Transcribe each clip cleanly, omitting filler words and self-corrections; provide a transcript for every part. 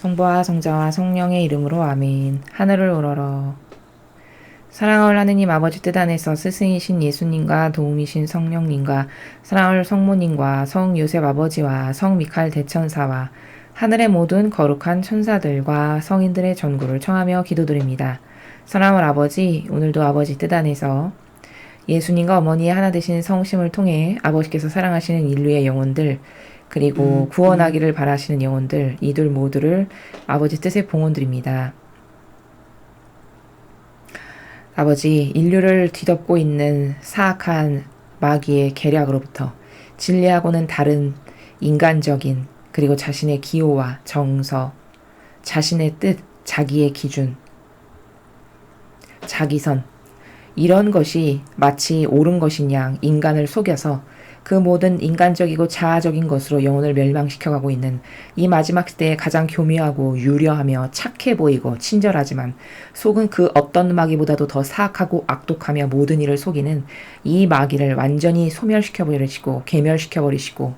성부와 성자와 성령의 이름으로 아멘. 하늘을 우러러. 사랑을 하느님 아버지 뜻 안에서 스승이신 예수님과 도움이신 성령님과 사랑을 성모님과 성 요셉 아버지와 성 미카엘 대천사와 하늘의 모든 거룩한 천사들과 성인들의 전구를 청하며 기도드립니다. 사랑을 아버지, 오늘도 아버지 뜻 안에서 예수님과 어머니의 하나 되신 성심을 통해 아버지께서 사랑하시는 인류의 영혼들, 그리고 구원하기를 바라시는 영혼들, 이들 모두를 아버지 뜻에 봉헌드립니다. 아버지, 인류를 뒤덮고 있는 사악한 마귀의 계략으로부터 진리하고는 다른 인간적인, 그리고 자신의 기호와 정서, 자신의 뜻, 자기의 기준, 자기선, 이런 것이 마치 옳은 것인 양 인간을 속여서 그 모든 인간적이고 자아적인 것으로 영혼을 멸망시켜가고 있는 이 마지막 시대에 가장 교묘하고 유려하며 착해 보이고 친절하지만 속은 그 어떤 마귀보다도 더 사악하고 악독하며 모든 이를 속이는 이 마귀를 완전히 소멸시켜버리시고 괴멸시켜버리시고,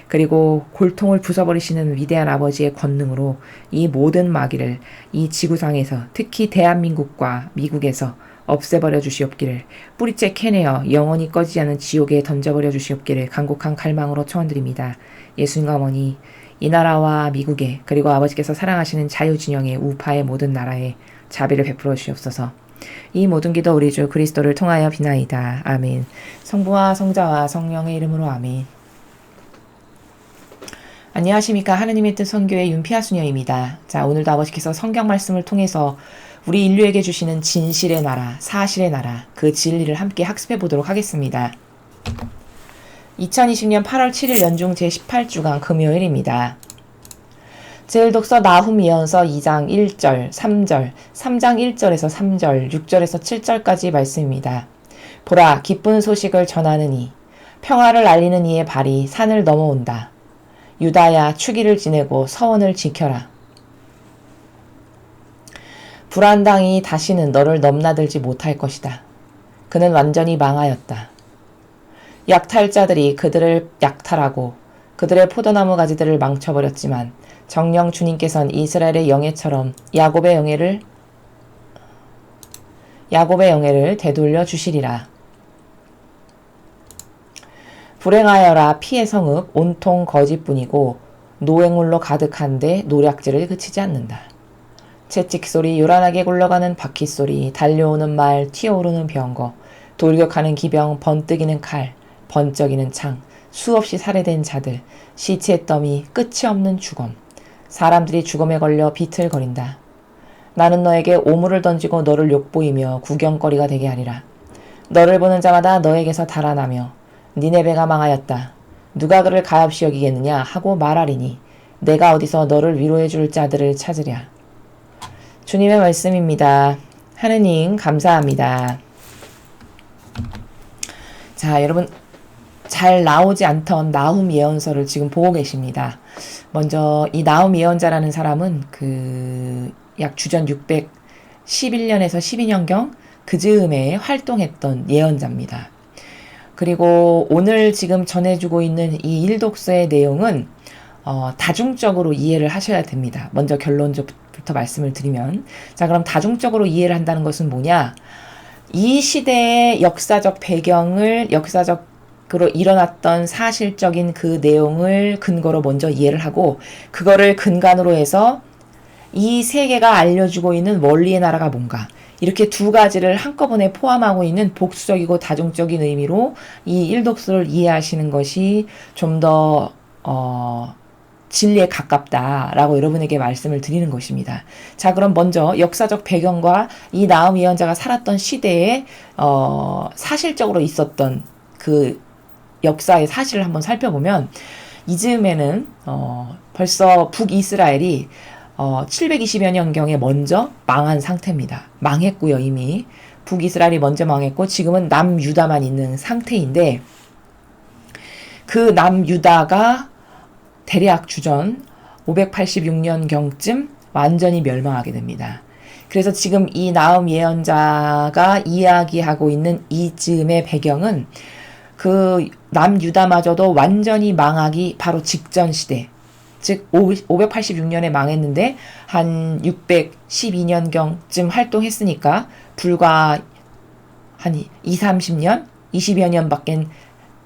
그리고 골통을 부숴버리시는 위대한 아버지의 권능으로 이 모든 마귀를 이 지구상에서, 특히 대한민국과 미국에서 없애버려 주시옵기를, 뿌리째 캐내어 영원히 꺼지지 않은 지옥에 던져버려 주시옵기를 간곡한 갈망으로 초원드립니다. 예수님과 어머니, 이 나라와 미국에, 그리고 아버지께서 사랑하시는 자유진영의 우파의 모든 나라에 자비를 베풀어 주시옵소서. 이 모든 기도 우리 주 그리스도를 통하여 비나이다. 아멘. 성부와 성자와 성령의 이름으로 아멘. 안녕하십니까. 하느님의 뜻 선교의 윤피아 수녀입니다. 자, 오늘도 아버지께서 성경 말씀을 통해서 우리 인류에게 주시는 진실의 나라, 사실의 나라, 그 진리를 함께 학습해 보도록 하겠습니다. 2020년 8월 7일 연중 제18주간 금요일입니다. 제1독서 나훔 예언서 2장 1절, 3절, 3장 1절에서 3절, 6절에서 7절까지 말씀입니다. 보라, 기쁜 소식을 전하느니 평화를 알리는 이의 발이 산을 넘어온다. 유다야, 추기를 지내고 서원을 지켜라. 불안당이 다시는 너를 넘나들지 못할 것이다. 그는 완전히 망하였다. 약탈자들이 그들을 약탈하고 그들의 포도나무 가지들을 망쳐버렸지만 정녕 주님께서는 이스라엘의 영예처럼 야곱의 영예를 되돌려 주시리라. 불행하여라. 피의 성읍 온통 거짓뿐이고 노획물로 가득한데 노략질을 그치지 않는다. 채찍소리, 요란하게 굴러가는 바퀴소리, 달려오는 말, 튀어오르는 병거, 돌격하는 기병, 번뜩이는 칼, 번쩍이는 창, 수없이 살해된 자들, 시체의 더미, 끝이 없는 죽음, 사람들이 죽음에 걸려 비틀거린다. 나는 너에게 오물을 던지고 너를 욕보이며 구경거리가 되게 하리라. 너를 보는 자마다 너에게서 달아나며 니네베가 망하였다. 누가 그를 가엾이 여기겠느냐 하고 말하리니 내가 어디서 너를 위로해 줄 자들을 찾으랴. 주님의 말씀입니다. 하느님 감사합니다. 자, 여러분 잘 나오지 않던 나훔 예언서를 지금 보고 계십니다. 먼저 이 나훔 예언자라는 사람은 약 주전 611년에서 12년경 그 즈음에 활동했던 예언자입니다. 그리고 오늘 지금 전해주고 있는 이 일독서의 내용은 다중적으로 이해를 하셔야 됩니다. 먼저 결론부터 말씀을 드리면, 자, 그럼 다중적으로 이해를 한다는 것은 뭐냐? 이 시대의 역사적 배경을, 역사적으로 일어났던 사실적인 그 내용을 근거로 먼저 이해를 하고, 그거를 근간으로 해서 이 세계가 알려주고 있는 원리의 나라가 뭔가, 이렇게 두 가지를 한꺼번에 포함하고 있는 복수적이고 다중적인 의미로 이 일독서를 이해하시는 것이 좀 더 진리에 가깝다라고 여러분에게 말씀을 드리는 것입니다. 자, 그럼 먼저 역사적 배경과 이 나훔 예언자가 살았던 시대에 사실적으로 있었던 그 역사의 사실을 한번 살펴보면, 이즈음에는 벌써 북이스라엘이 720여 년경에 먼저 망한 상태입니다. 망했고요, 이미. 북이스라엘이 먼저 망했고 지금은 남유다만 있는 상태인데, 그 남유다가 대략 주전 586년경쯤 완전히 멸망하게 됩니다. 그래서 지금 이 나훔 예언자가 이야기하고 있는 이 즈음의 배경은 그 남유다마저도 완전히 망하기 바로 직전 시대, 즉 586년에 망했는데 한 612년경쯤 활동했으니까 불과 한 2, 30년, 20여 년밖엔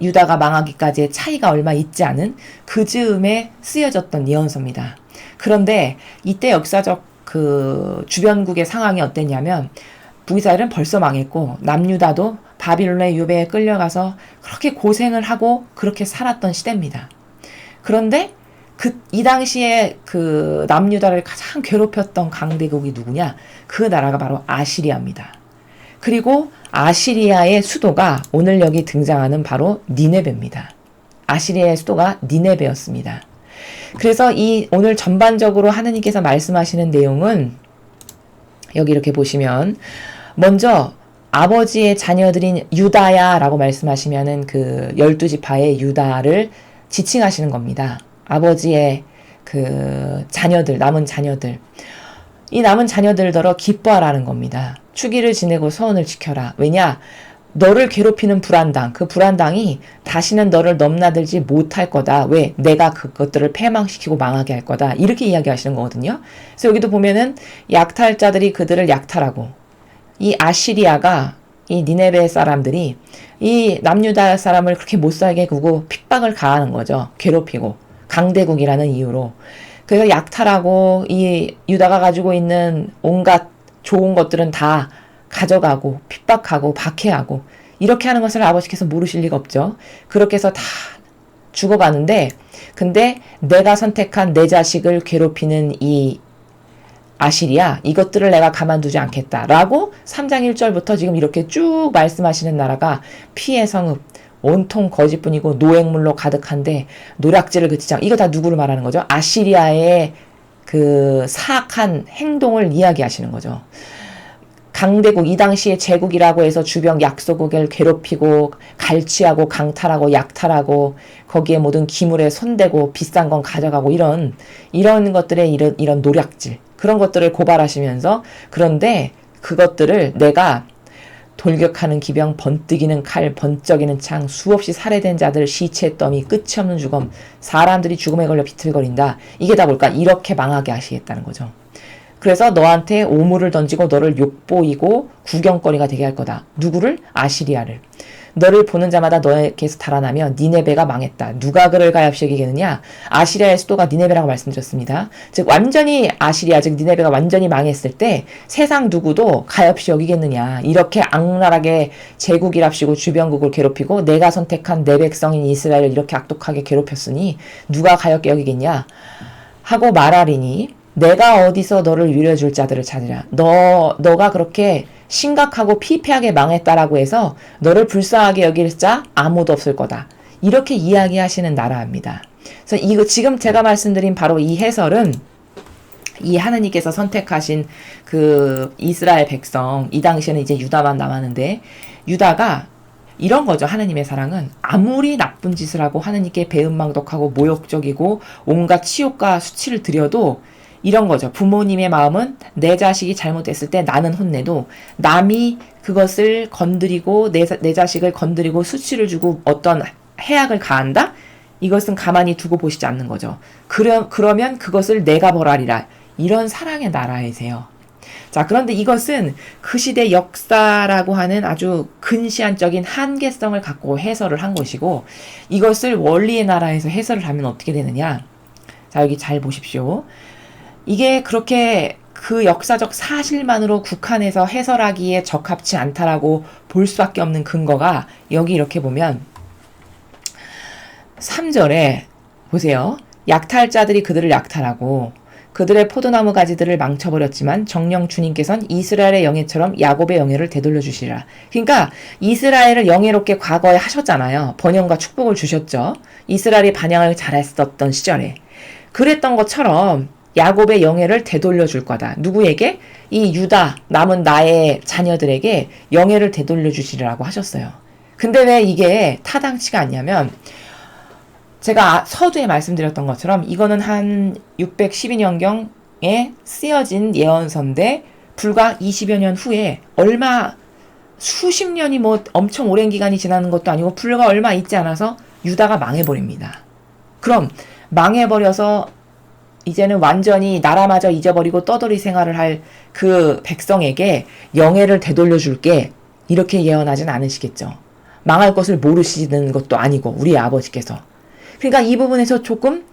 유다가 망하기까지의 차이가 얼마 있지 않은 그 즈음에 쓰여졌던 예언서입니다. 그런데 이때 역사적 그 주변국의 상황이 어땠냐면 북이스라엘은 벌써 망했고 남유다도 바빌론의 유배에 끌려가서 그렇게 고생을 하고 그렇게 살았던 시대입니다. 그런데 이 당시에 그 남유다를 가장 괴롭혔던 강대국이 누구냐? 그 나라가 바로 아시리아입니다. 그리고 아시리아의 수도가 오늘 여기 등장하는 바로 니네베입니다. 아시리아의 수도가 니네베였습니다. 그래서 이 오늘 전반적으로 하느님께서 말씀하시는 내용은 여기 이렇게 보시면 먼저 아버지의 자녀들인 유다야 라고 말씀하시면은 그 12지파의 유다를 지칭하시는 겁니다. 아버지의 그 자녀들, 남은 자녀들. 이 남은 자녀들더러 기뻐하라는 겁니다. 추기를 지내고 서원을 지켜라. 왜냐? 너를 괴롭히는 불안당, 그 불안당이 다시는 너를 넘나들지 못할 거다. 왜? 내가 그것들을 패망시키고 망하게 할 거다. 이렇게 이야기하시는 거거든요. 그래서 여기도 보면은 약탈자들이 그들을 약탈하고 이 아시리아가 이 니네베 사람들이 이 남유다 사람을 그렇게 못살게 구고 핍박을 가하는 거죠. 괴롭히고 강대국이라는 이유로. 그래서 약탈하고 이 유다가 가지고 있는 온갖 좋은 것들은 다 가져가고 핍박하고 박해하고 이렇게 하는 것을 아버지께서 모르실 리가 없죠. 그렇게 해서 다 죽어가는데 근데 내가 선택한 내 자식을 괴롭히는 이 아시리아 이것들을 내가 가만두지 않겠다라고 3장 1절부터 지금 이렇게 쭉 말씀하시는 나라가 피해 성읍 온통 거짓뿐이고 노획물로 가득한데 노략질을 그치지 않고 이거 다 누구를 말하는 거죠? 아시리아의 그 사악한 행동을 이야기하시는 거죠. 강대국 이 당시에 제국이라고 해서 주변 약소국을 괴롭히고 갈취하고 강탈하고 약탈하고 거기에 모든 기물에 손대고 비싼 건 가져가고 이런 것들의 이런 노략질 그런 것들을 고발하시면서 그런데 그것들을 내가 돌격하는 기병, 번뜩이는 칼, 번쩍이는 창, 수없이 살해된 자들, 시체 더미, 끝이 없는 죽음, 사람들이 죽음에 걸려 비틀거린다. 이게 다 뭘까? 이렇게 망하게 하시겠다는 거죠. 그래서 너한테 오물을 던지고 너를 욕보이고 구경거리가 되게 할 거다. 누구를? 아시리아를. 너를 보는 자마다 너에게서 달아나며 니네베가 망했다. 누가 그를 가엾이 여기겠느냐? 아시리아의 수도가 니네베라고 말씀드렸습니다. 즉 완전히 아시리아 즉 니네베가 완전히 망했을 때 세상 누구도 가엾이 여기겠느냐. 이렇게 악랄하게 제국이랍시고 주변국을 괴롭히고 내가 선택한 내 백성인 이스라엘을 이렇게 악독하게 괴롭혔으니 누가 가엾게 여기겠냐 하고 말하리니 내가 어디서 너를 위로해줄 자들을 찾으라. 너가 그렇게 심각하고 피폐하게 망했다라고 해서 너를 불쌍하게 여길 자 아무도 없을 거다. 이렇게 이야기하시는 나라입니다. 그래서 이거 지금 제가 말씀드린 바로 이 해설은 이 하느님께서 선택하신 그 이스라엘 백성, 이 당시에는 이제 유다만 남았는데 유다가 이런 거죠. 하느님의 사랑은 아무리 나쁜 짓을 하고 하느님께 배은망덕하고 모욕적이고 온갖 치욕과 수치를 드려도 이런 거죠. 부모님의 마음은 내 자식이 잘못했을 때 나는 혼내도 남이 그것을 건드리고 내 자식을 건드리고 수치를 주고 어떤 해악을 가한다? 이것은 가만히 두고 보시지 않는 거죠. 그러면 그것을 내가 벌하리라. 이런 사랑의 나라이세요. 자, 그런데 이것은 그 시대 역사라고 하는 아주 근시안적인 한계성을 갖고 해설을 한 것이고 이것을 원리의 나라에서 해설을 하면 어떻게 되느냐? 자, 여기 잘 보십시오. 이게 그렇게 그 역사적 사실만으로 국한해서 해설하기에 적합치 않다라고 볼 수밖에 없는 근거가 여기 이렇게 보면 3절에 보세요. 약탈자들이 그들을 약탈하고 그들의 포도나무 가지들을 망쳐버렸지만 정녕 주님께서는 이스라엘의 영예처럼 야곱의 영예를 되돌려 주시리라. 그러니까 이스라엘을 영예롭게 과거에 하셨잖아요. 번영과 축복을 주셨죠. 이스라엘이 반향을 잘했었던 시절에. 그랬던 것처럼 야곱의 영예를 되돌려 줄 거다. 누구에게? 이 유다 남은 나의 자녀들에게 영예를 되돌려 주시리라고 하셨어요. 근데 왜 이게 타당치가 않냐면 제가 서두에 말씀드렸던 것처럼 이거는 한 612년경에 쓰여진 예언서인데 불과 20여 년 후에 얼마 수십 년이 뭐 엄청 오랜 기간이 지나는 것도 아니고 불과 얼마 있지 않아서 유다가 망해버립니다. 그럼 망해버려서 이제는 완전히 나라마저 잊어버리고 떠돌이 생활을 할 그 백성에게 영예를 되돌려 줄게. 이렇게 예언하진 않으시겠죠. 망할 것을 모르시는 것도 아니고 우리 아버지께서. 그러니까 이 부분에서 조금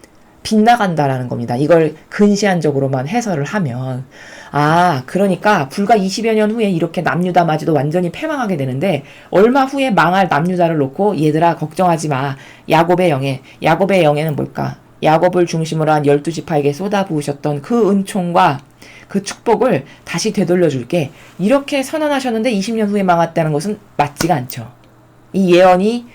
빗나간다라는 겁니다. 이걸 근시안적으로만 해설을 하면. 그러니까 불과 20여 년 후에 이렇게 남유다마저도 완전히 패망하게 되는데 얼마 후에 망할 남유다를 놓고 얘들아 걱정하지 마. 야곱의 영예. 야곱의 영예는 뭘까? 야곱을 중심으로 한 12지파에게 쏟아부으셨던 그 은총과 그 축복을 다시 되돌려 줄게. 이렇게 선언하셨는데 20년 후에 망했다는 것은 맞지가 않죠. 이 예언이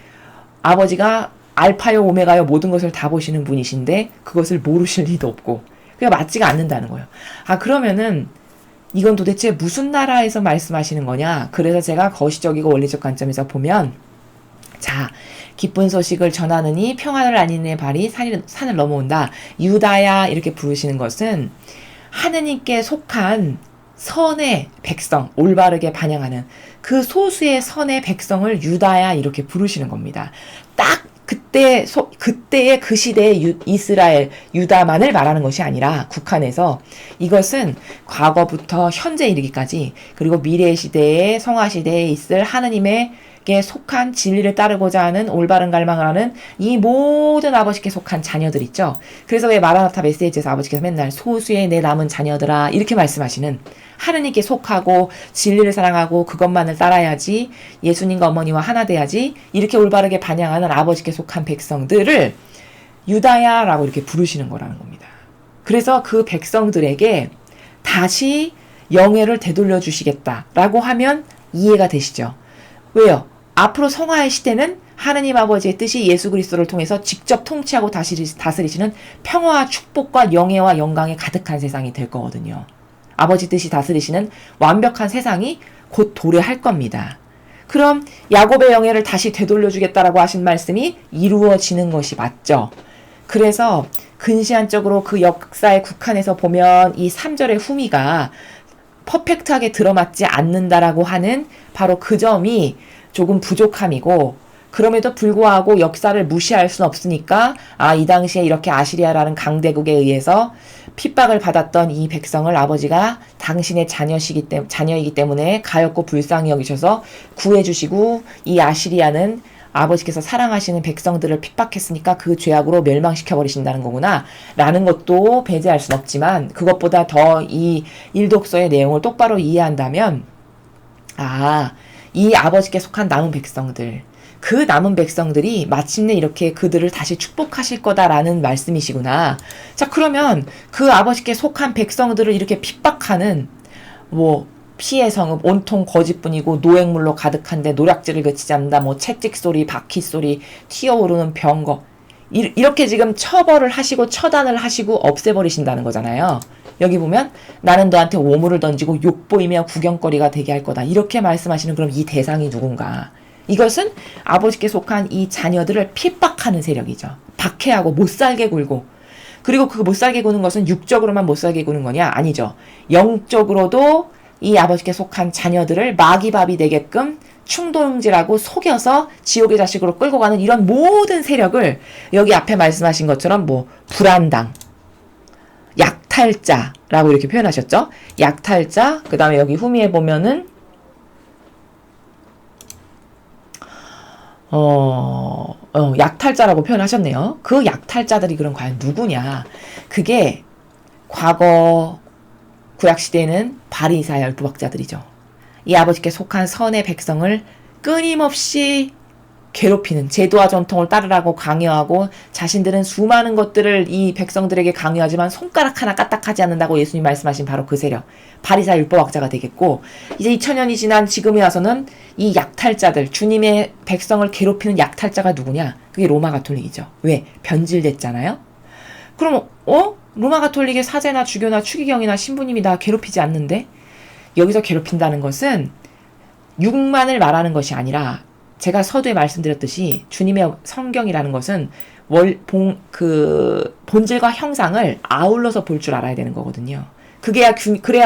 아버지가 알파요 오메가요 모든 것을 다 보시는 분이신데 그것을 모르실 리도 없고 그게 맞지가 않는다는 거예요. 그러면은 이건 도대체 무슨 나라에서 말씀하시는 거냐? 그래서 제가 거시적이고 원리적 관점에서 보면 자, 기쁜 소식을 전하느니 평안을 아니는 발이 산을 넘어온다. 유다야 이렇게 부르시는 것은 하느님께 속한 선의 백성, 올바르게 반영하는 그 소수의 선의 백성을 유다야 이렇게 부르시는 겁니다. 딱 그때의 그 시대의 이스라엘, 유다만을 말하는 것이 아니라 국한에서 이것은 과거부터 현재 이르기까지 그리고 미래 시대에 성화 시대에 있을 하느님에게 속한 진리를 따르고자 하는 올바른 갈망을 하는 이 모든 아버지께 속한 자녀들 있죠. 그래서 왜 마라나타 메시지에서 아버지께서 맨날 소수의 내 남은 자녀들아 이렇게 말씀하시는 하느님께 속하고 진리를 사랑하고 그것만을 따라야지 예수님과 어머니와 하나 돼야지 이렇게 올바르게 반영하는 아버지께 속한 백성들을 유다야라고 이렇게 부르시는 거라는 겁니다. 그래서 그 백성들에게 다시 영예를 되돌려 주시겠다라고 하면 이해가 되시죠? 왜요? 앞으로 성화의 시대는 하느님 아버지의 뜻이 예수 그리스도를 통해서 직접 통치하고 다스리시는 평화와 축복과 영예와 영광에 가득한 세상이 될 거거든요. 아버지 뜻이 다스리시는 완벽한 세상이 곧 도래할 겁니다. 그럼 야곱의 영예를 다시 되돌려주겠다라고 하신 말씀이 이루어지는 것이 맞죠. 그래서 근시안적으로 그 역사의 국한에서 보면 이 3절의 후미가 퍼펙트하게 들어맞지 않는다라고 하는 바로 그 점이 조금 부족함이고 그럼에도 불구하고 역사를 무시할 수는 없으니까 이 당시에 이렇게 아시리아라는 강대국에 의해서 핍박을 받았던 이 백성을 아버지가 당신의 자녀이기 때문에 가엾고 불쌍히 여기셔서 구해주시고 이 아시리아는 아버지께서 사랑하시는 백성들을 핍박했으니까 그 죄악으로 멸망시켜버리신다는 거구나 라는 것도 배제할 순 없지만 그것보다 더 이 일독서의 내용을 똑바로 이해한다면 이 아버지께 속한 남은 백성들 그 남은 백성들이 마침내 이렇게 그들을 다시 축복하실 거다라는 말씀이시구나. 자, 그러면 그 아버지께 속한 백성들을 이렇게 핍박하는 피해 성읍 온통 거짓뿐이고 노획물로 가득한데 노략질을 그치지 않는다. 채찍 소리, 바퀴 소리, 튀어오르는 병거 이렇게 지금 처벌을 하시고 처단을 하시고 없애버리신다는 거잖아요. 여기 보면 나는 너한테 오물을 던지고 욕보이며 구경거리가 되게 할 거다. 이렇게 말씀하시는 그럼 이 대상이 누군가? 이것은 아버지께 속한 이 자녀들을 핍박하는 세력이죠. 박해하고 못살게 굴고 그리고 그 못살게 구는 것은 육적으로만 못살게 구는 거냐? 아니죠. 영적으로도 이 아버지께 속한 자녀들을 마귀밥이 되게끔 충동질하고 속여서 지옥의 자식으로 끌고 가는 이런 모든 세력을 여기 앞에 말씀하신 것처럼 불안당, 약탈자라고 이렇게 표현하셨죠. 약탈자, 그 다음에 여기 후미에 보면은 약탈자라고 표현하셨네요. 그 약탈자들이 그럼 과연 누구냐? 그게 과거 구약시대에는 바리사의 열두박자들이죠. 이 아버지께 속한 선의 백성을 끊임없이 괴롭히는 제도와 전통을 따르라고 강요하고 자신들은 수많은 것들을 이 백성들에게 강요하지만 손가락 하나 까딱하지 않는다고 예수님 말씀하신 바로 그 세력 바리사 율법학자가 되겠고 이제 2000년이 지난 지금에 와서는 이 약탈자들 주님의 백성을 괴롭히는 약탈자가 누구냐? 그게 로마 가톨릭이죠. 왜? 변질됐잖아요. 그럼 로마 가톨릭의 사제나 주교나 추기경이나 신부님이 다 괴롭히지 않는데 여기서 괴롭힌다는 것은 육만을 말하는 것이 아니라 제가 서두에 말씀드렸듯이 주님의 성경이라는 것은 본질과 형상을 아울러서 볼 줄 알아야 되는 거거든요. 그래야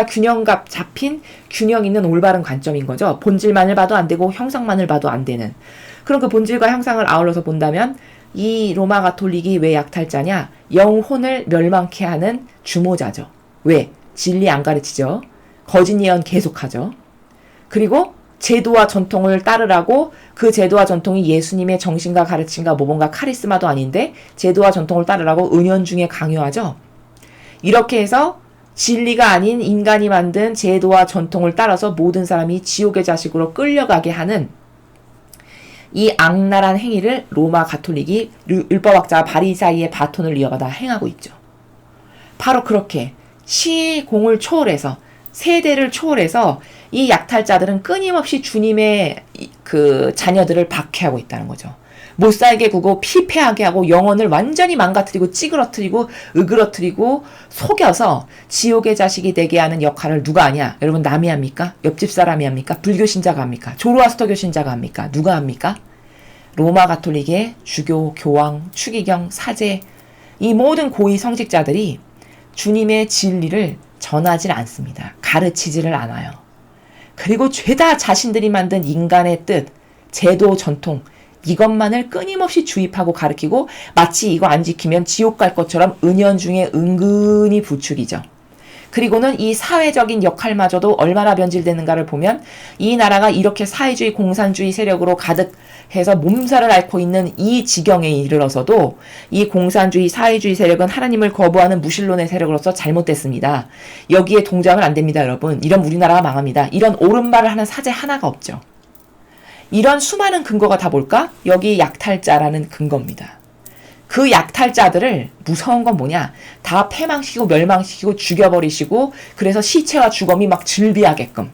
균형감 잡힌 균형 있는 올바른 관점인 거죠. 본질만을 봐도 안 되고 형상만을 봐도 안 되는. 그럼 그 본질과 형상을 아울러서 본다면 이 로마 가톨릭이 왜 약탈자냐? 영혼을 멸망케 하는 주모자죠. 왜? 진리 안 가르치죠. 거짓 예언 계속하죠. 그리고 제도와 전통을 따르라고 그 제도와 전통이 예수님의 정신과 가르침과 뭔가 카리스마도 아닌데 제도와 전통을 따르라고 은연중에 강요하죠. 이렇게 해서 진리가 아닌 인간이 만든 제도와 전통을 따라서 모든 사람이 지옥의 자식으로 끌려가게 하는 이 악랄한 행위를 로마 가톨릭이 율법학자 바리사이의 바톤을 이어받아 행하고 있죠. 바로 그렇게 시공을 초월해서 세대를 초월해서 이 약탈자들은 끊임없이 주님의 그 자녀들을 박해하고 있다는 거죠. 못살게 구고 피폐하게 하고 영혼을 완전히 망가뜨리고 찌그러뜨리고 으그러뜨리고 속여서 지옥의 자식이 되게 하는 역할을 누가 하냐? 여러분 남이 합니까? 옆집 사람이 합니까? 불교 신자가 합니까? 조로아스터교 신자가 합니까? 누가 합니까? 로마 가톨릭의 주교, 교황, 추기경, 사제 이 모든 고위 성직자들이 주님의 진리를 전하질 않습니다. 가르치지를 않아요. 그리고 죄다 자신들이 만든 인간의 뜻, 제도, 전통 이것만을 끊임없이 주입하고 가르치고 마치 이거 안 지키면 지옥 갈 것처럼 은연중에 은근히 부추기죠. 그리고는 이 사회적인 역할마저도 얼마나 변질되는가를 보면 이 나라가 이렇게 사회주의 공산주의 세력으로 가득해서 몸살을 앓고 있는 이 지경에 이르러서도 이 공산주의 사회주의 세력은 하나님을 거부하는 무신론의 세력으로서 잘못됐습니다. 여기에 동조하면 안 됩니다, 여러분. 이런 우리나라가 망합니다. 이런 옳은 말을 하는 사제 하나가 없죠. 이런 수많은 근거가 다 뭘까? 여기 약탈자라는 근거입니다. 그 약탈자들을 무서운 건 뭐냐? 다 패망시키고 멸망시키고 죽여버리시고 그래서 시체와 주검이 막 즐비하게끔.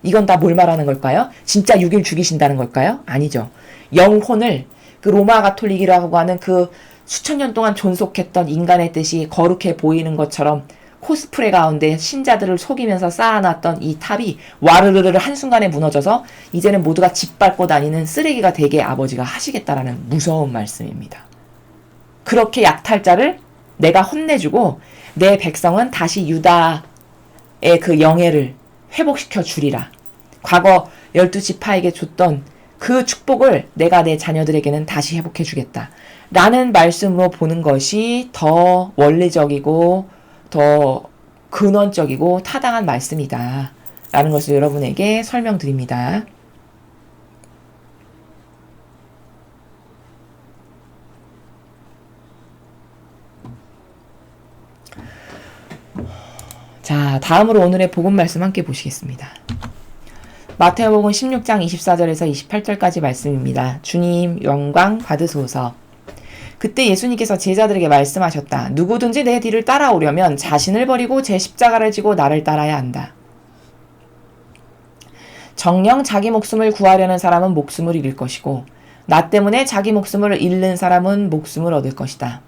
이건 다 뭘 말하는 걸까요? 진짜 6일 죽이신다는 걸까요? 아니죠. 영혼을 그 로마 가톨릭이라고 하는 그 수천 년 동안 존속했던 인간의 뜻이 거룩해 보이는 것처럼 코스프레 가운데 신자들을 속이면서 쌓아놨던 이 탑이 와르르르 한순간에 무너져서 이제는 모두가 짓밟고 다니는 쓰레기가 되게 아버지가 하시겠다라는 무서운 말씀입니다. 그렇게 약탈자를 내가 혼내주고 내 백성은 다시 유다의 그 영예를 회복시켜 주리라. 과거 12지파에게 줬던 그 축복을 내가 내 자녀들에게는 다시 회복해 주겠다. 라는 말씀으로 보는 것이 더 원리적이고 더 근원적이고 타당한 말씀이다. 라는 것을 여러분에게 설명드립니다. 자, 다음으로 오늘의 복음 말씀 함께 보시겠습니다. 마태복음 16장 24절에서 28절까지 말씀입니다. 주님 영광 받으소서. 그때 예수님께서 제자들에게 말씀하셨다. 누구든지 내 뒤를 따라오려면 자신을 버리고 제 십자가를 지고 나를 따라야 한다. 정녕 자기 목숨을 구하려는 사람은 목숨을 잃을 것이고 나 때문에 자기 목숨을 잃는 사람은 목숨을 얻을 것이다.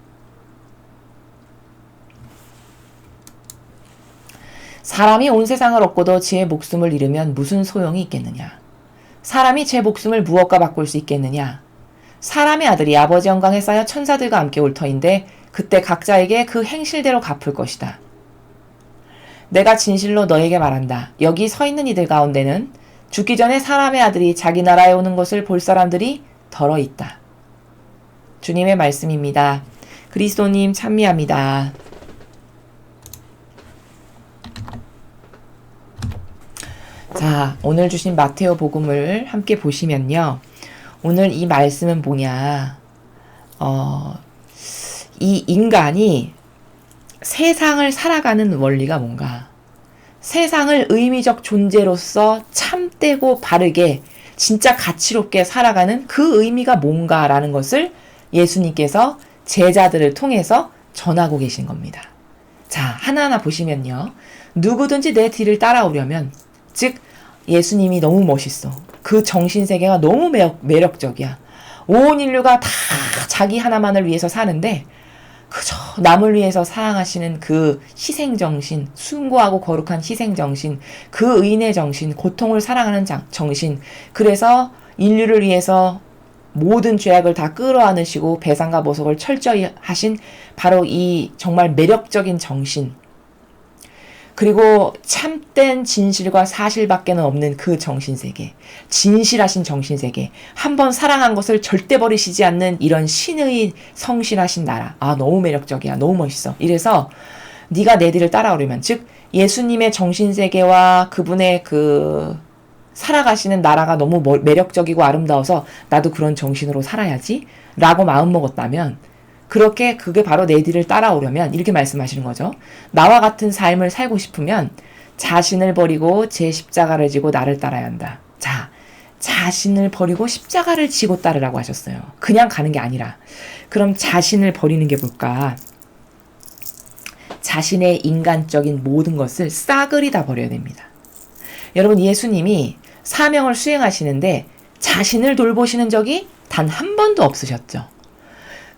사람이 온 세상을 얻고도 제 목숨을 잃으면 무슨 소용이 있겠느냐? 사람이 제 목숨을 무엇과 바꿀 수 있겠느냐? 사람의 아들이 아버지 영광에 쌓여 천사들과 함께 올 터인데 그때 각자에게 그 행실대로 갚을 것이다. 내가 진실로 너에게 말한다. 여기 서 있는 이들 가운데는 죽기 전에 사람의 아들이 자기 나라에 오는 것을 볼 사람들이 덜어 있다. 주님의 말씀입니다. 그리스도님 찬미합니다. 자, 오늘 주신 마테오 복음을 함께 보시면요. 오늘 이 말씀은 뭐냐. 이 인간이 세상을 살아가는 원리가 뭔가. 세상을 의미적 존재로서 참되고 바르게 진짜 가치롭게 살아가는 그 의미가 뭔가라는 것을 예수님께서 제자들을 통해서 전하고 계신 겁니다. 자, 하나하나 보시면요. 누구든지 내 뒤를 따라오려면 즉 예수님이 너무 멋있어. 그 정신세계가 너무 매력적이야. 온 인류가 다 자기 하나만을 위해서 사는데 그저 남을 위해서 사랑하시는 그 희생정신, 숭고하고 거룩한 희생정신, 그 의인의 정신, 고통을 사랑하는 정신, 그래서 인류를 위해서 모든 죄악을 다 끌어안으시고 배상과 보석을 철저히 하신 바로 이 정말 매력적인 정신, 그리고 참된 진실과 사실밖에 없는 그 정신세계, 진실하신 정신세계, 한번 사랑한 것을 절대 버리시지 않는 이런 신의 성실하신 나라. 아, 너무 매력적이야. 너무 멋있어. 이래서 네가 내 뒤를 따라오려면, 즉 예수님의 정신세계와 그분의 그 살아가시는 나라가 너무 매력적이고 아름다워서 나도 그런 정신으로 살아야지 라고 마음먹었다면, 그렇게 그게 바로 내 뒤를 따라오려면 이렇게 말씀하시는 거죠. 나와 같은 삶을 살고 싶으면 자신을 버리고 제 십자가를 지고 나를 따라야 한다. 자, 자신을 버리고 십자가를 지고 따르라고 하셨어요. 그냥 가는 게 아니라. 그럼 자신을 버리는 게 뭘까? 자신의 인간적인 모든 것을 싸그리 다 버려야 됩니다. 여러분, 예수님이 사명을 수행하시는데 자신을 돌보시는 적이 단 한 번도 없으셨죠.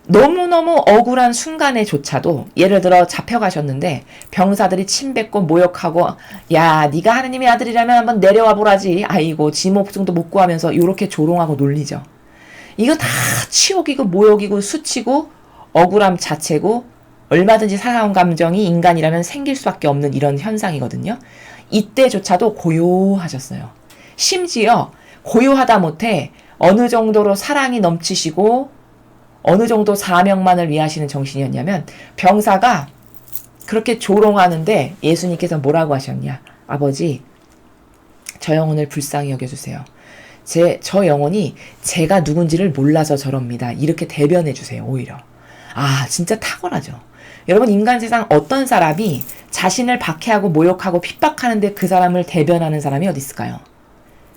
너무너무 억울한 순간에조차도, 예를 들어 잡혀가셨는데 병사들이 침뱉고 모욕하고, 야 네가 하느님의 아들이라면 한번 내려와 보라지, 아이고 지 목숨도 못 구하면서 이렇게 조롱하고 놀리죠. 이거 다 치욕이고 모욕이고 수치고 억울함 자체고, 얼마든지 살아온 감정이 인간이라면 생길 수밖에 없는 이런 현상이거든요. 이때조차도 고요하셨어요. 심지어 고요하다 못해 어느 정도로 사랑이 넘치시고 어느 정도 사명만을 위하시는 정신이었냐면, 병사가 그렇게 조롱하는데 예수님께서 뭐라고 하셨냐? 아버지, 저 영혼을 불쌍히 여겨주세요. 저 영혼이 제가 누군지를 몰라서 저럽니다. 이렇게 대변해 주세요. 오히려. 아, 진짜 탁월하죠. 여러분, 인간 세상 어떤 사람이 자신을 박해하고 모욕하고 핍박하는데 그 사람을 대변하는 사람이 어디 있을까요?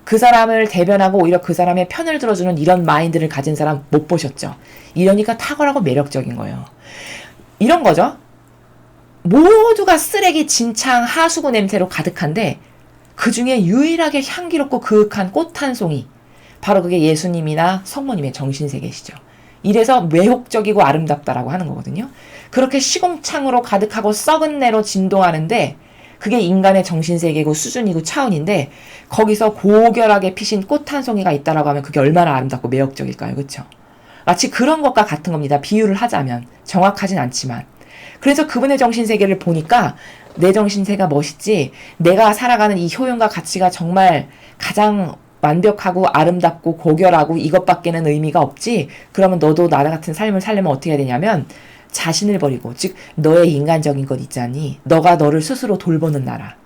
그 사람을 대변하고 오히려 그 사람의 편을 들어주는 이런 마인드를 가진 사람 못 보셨죠? 이러니까 탁월하고 매력적인 거예요. 이런 거죠. 모두가 쓰레기, 진창, 하수구 냄새로 가득한데 그 중에 유일하게 향기롭고 그윽한 꽃 한 송이, 바로 그게 예수님이나 성모님의 정신세계시죠. 이래서 매혹적이고 아름답다라고 하는 거거든요. 그렇게 시공창으로 가득하고 썩은 내로 진동하는데 그게 인간의 정신세계고 수준이고 차원인데, 거기서 고결하게 피신 꽃 한 송이가 있다라고 하면 그게 얼마나 아름답고 매력적일까요? 그렇죠? 마치 그런 것과 같은 겁니다. 비유를 하자면. 정확하진 않지만. 그래서 그분의 정신세계를 보니까 내 정신세계가 멋있지, 내가 살아가는 이 효용과 가치가 정말 가장 완벽하고 아름답고 고결하고 이것밖에는 의미가 없지. 그러면 너도 나랑 같은 삶을 살려면 어떻게 해야 되냐면, 자신을 버리고, 즉 너의 인간적인 것 있잖니, 너가 너를 스스로 돌보는 나라,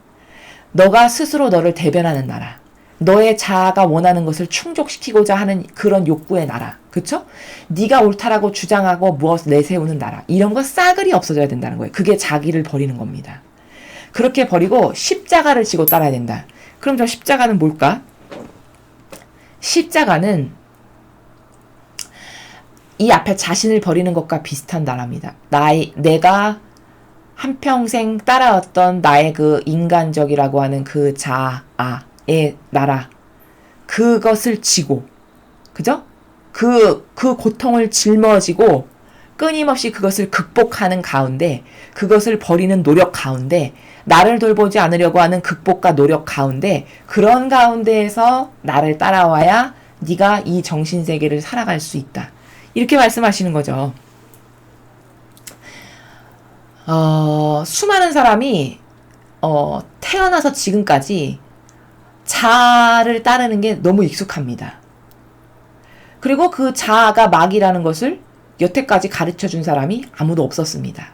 너가 스스로 너를 대변하는 나라, 너의 자아가 원하는 것을 충족시키고자 하는 그런 욕구의 나라, 그쵸? 네가 옳다라고 주장하고 무엇을 내세우는 나라, 이런 거 싸그리 없어져야 된다는 거예요. 그게 자기를 버리는 겁니다. 그렇게 버리고 십자가를 지고 따라야 된다. 그럼 저 십자가는 뭘까? 십자가는 이 앞에 자신을 버리는 것과 비슷한 나라입니다. 내가 한평생 따라왔던 나의 그 인간적이라고 하는 그 자아의 나라, 그것을 지고, 그죠? 그 고통을 짊어지고 끊임없이 그것을 극복하는 가운데, 그것을 버리는 노력 가운데, 나를 돌보지 않으려고 하는 극복과 노력 가운데, 그런 가운데에서 나를 따라와야 네가 이 정신세계를 살아갈 수 있다. 이렇게 말씀하시는 거죠. 수많은 사람이 태어나서 지금까지 자아를 따르는 게 너무 익숙합니다. 그리고 그 자아가 막이라는 것을 여태까지 가르쳐준 사람이 아무도 없었습니다.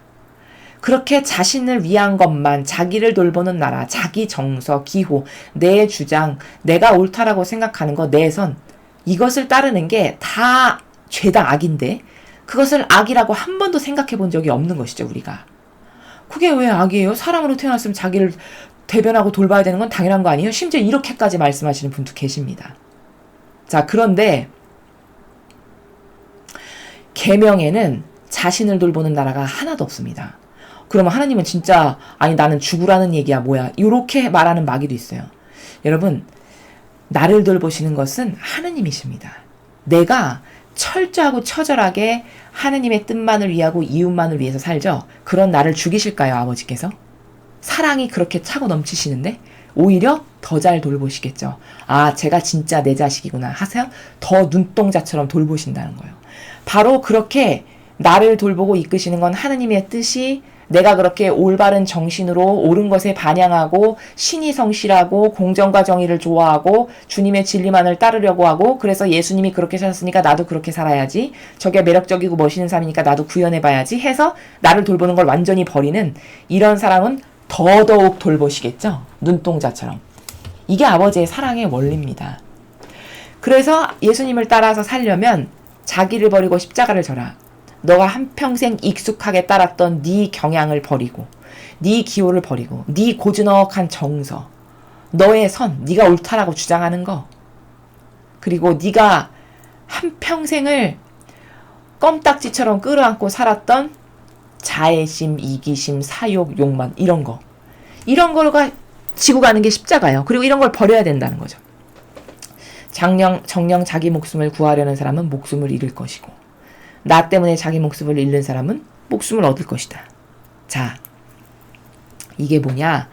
그렇게 자신을 위한 것만, 자기를 돌보는 나라, 자기 정서, 기호, 내 주장, 내가 옳다라고 생각하는 것, 내 선, 이것을 따르는 게 다 죄다 악인데, 그것을 악이라고 한 번도 생각해 본 적이 없는 것이죠, 우리가. 그게 왜 악이에요? 사람으로 태어났으면 자기를 대변하고 돌봐야 되는 건 당연한 거 아니에요? 심지어 이렇게까지 말씀하시는 분도 계십니다. 자, 그런데 계명에는 자신을 돌보는 나라가 하나도 없습니다. 그러면 하나님은 진짜, 아니 나는 죽으라는 얘기야 뭐야, 이렇게 말하는 마귀도 있어요. 여러분, 나를 돌보시는 것은 하느님이십니다. 내가 철저하고 처절하게 하느님의 뜻만을 위하고 이웃만을 위해서 살죠. 그런 나를 죽이실까요, 아버지께서? 사랑이 그렇게 차고 넘치시는데 오히려 더 잘 돌보시겠죠. 아, 제가 진짜 내 자식이구나 하세요. 더 눈동자처럼 돌보신다는 거예요. 바로 그렇게 나를 돌보고 이끄시는 건 하느님의 뜻이 내가 그렇게 올바른 정신으로 옳은 것에 반향하고 신이 성실하고 공정과 정의를 좋아하고 주님의 진리만을 따르려고 하고 그래서 예수님이 그렇게 사셨으니까 나도 그렇게 살아야지. 저게 매력적이고 멋있는 삶이니까 나도 구현해봐야지 해서 나를 돌보는 걸 완전히 버리는 이런 사람은 더더욱 돌보시겠죠. 눈동자처럼. 이게 아버지의 사랑의 원리입니다. 그래서 예수님을 따라서 살려면 자기를 버리고 십자가를 져라. 너가 한평생 익숙하게 따랐던 네 경향을 버리고 네 기호를 버리고 네 고즈넉한 정서, 너의 선, 네가 옳다라고 주장하는 거, 그리고 네가 한평생을 껌딱지처럼 끌어안고 살았던 자애심, 이기심, 사욕, 욕망 이런 거가 지고 가는 게 십자가예요. 그리고 이런 걸 버려야 된다는 거죠. 정녕 자기 목숨을 구하려는 사람은 목숨을 잃을 것이고 나 때문에 자기 목숨을 잃는 사람은 목숨을 얻을 것이다. 자, 이게 뭐냐?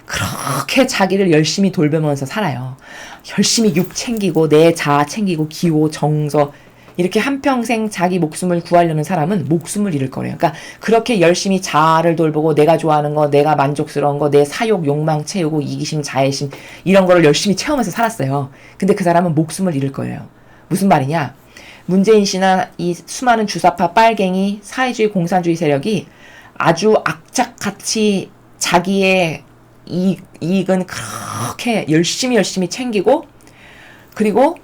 그렇게 자기를 열심히 돌보면서 살아요. 열심히 육 챙기고 내 자아 챙기고 기호, 정서 이렇게 한평생 자기 목숨을 구하려는 사람은 목숨을 잃을 거래요. 그러니까 그렇게 열심히 자아를 돌보고 내가 좋아하는 거, 내가 만족스러운 거, 내 사욕, 욕망 채우고 이기심, 자애심 이런 거를 열심히 채우면서 살았어요. 근데 그 사람은 목숨을 잃을 거예요. 무슨 말이냐? 문재인 씨나 이 수많은 주사파 빨갱이 사회주의 공산주의 세력이 아주 악착같이 자기의 이익은 그렇게 열심히 챙기고 그리고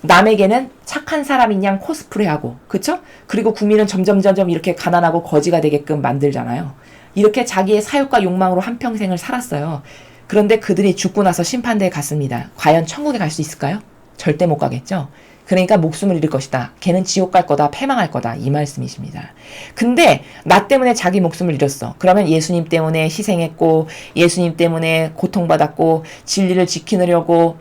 남에게는 착한 사람인 양 코스프레하고 그쵸? 그리고 국민은 점점 이렇게 가난하고 거지가 되게끔 만들잖아요. 이렇게 자기의 사욕과 욕망으로 한평생을 살았어요. 그런데 그들이 죽고 나서 심판대에 갔습니다. 과연 천국에 갈 수 있을까요? 절대 못 가겠죠? 그러니까 목숨을 잃을 것이다. 걔는 지옥 갈 거다. 패망할 거다. 이 말씀이십니다. 근데 나 때문에 자기 목숨을 잃었어. 그러면 예수님 때문에 희생했고 예수님 때문에 고통받았고 진리를 지키려고